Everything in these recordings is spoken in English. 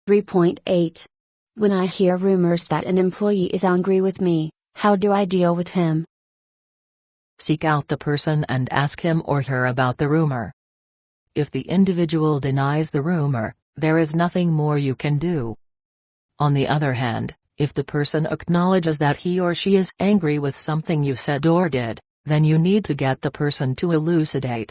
3.8. When I hear rumors that an employee is angry with me, how do I deal with him? Seek out the person and ask him or her about the rumor. If the individual denies the rumor, there is nothing more you can do. On the other hand, if the person acknowledges that he or she is angry with something you said or did, then you need to get the person to elucidate.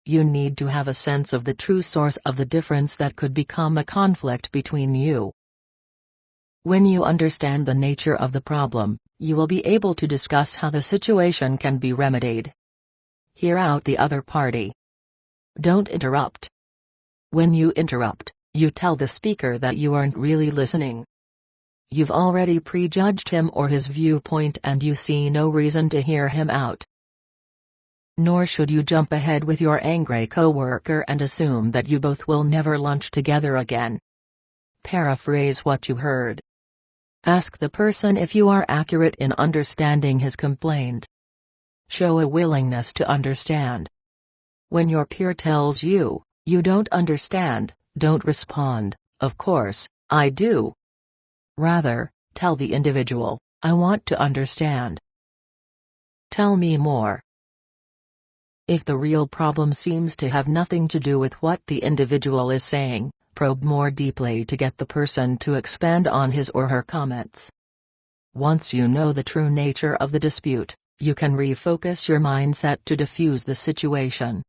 You need to have a sense of the true source of the difference that could become a conflict between you. When you understand the nature of the problem, you will be able to discuss how the situation can be remedied. Hear out the other party. Don't interrupt. When you interrupt, you tell the speaker that you aren't really listening. You've already prejudged him or his viewpoint and you see no reason to hear him out. Nor should you jump ahead with your angry coworker and assume that you both will never lunch together again. Paraphrase what you heard. Ask the person if you are accurate in understanding his complaint. Show a willingness to understand. When your peer tells you, "You don't understand," don't respond, "Of course, I do." Rather, tell the individual, "I want to understand. Tell me more." If the real problem seems to have nothing to do with what the individual is saying, probe more deeply to get the person to expand on his or her comments. Once you know the true nature of the dispute, you can refocus your mindset to diffuse the situation.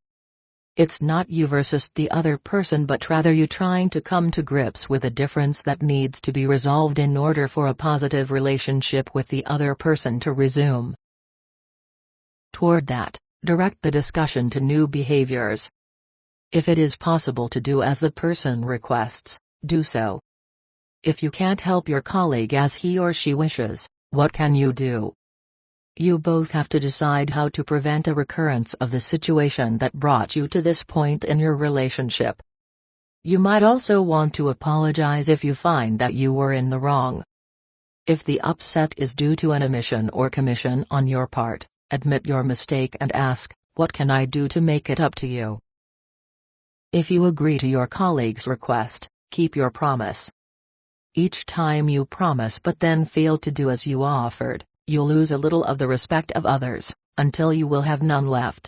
It's not you versus the other person but rather you trying to come to grips with a difference that needs to be resolved in order for a positive relationship with the other person to resume. Toward that, direct the discussion to new behaviors. If it is possible to do as the person requests, do so. If you can't help your colleague as he or she wishes, what can you do? You both have to decide how to prevent a recurrence of the situation that brought you to this point in your relationship. You might also want to apologize if you find that you were in the wrong. If the upset is due to an omission or commission on your part, admit your mistake and ask, "What can I do to make it up to you?" If you agree to your colleague's request, keep your promise. Each time you promise but then fail to do as you offered, you'll lose a little of the respect of others, until you will have none left.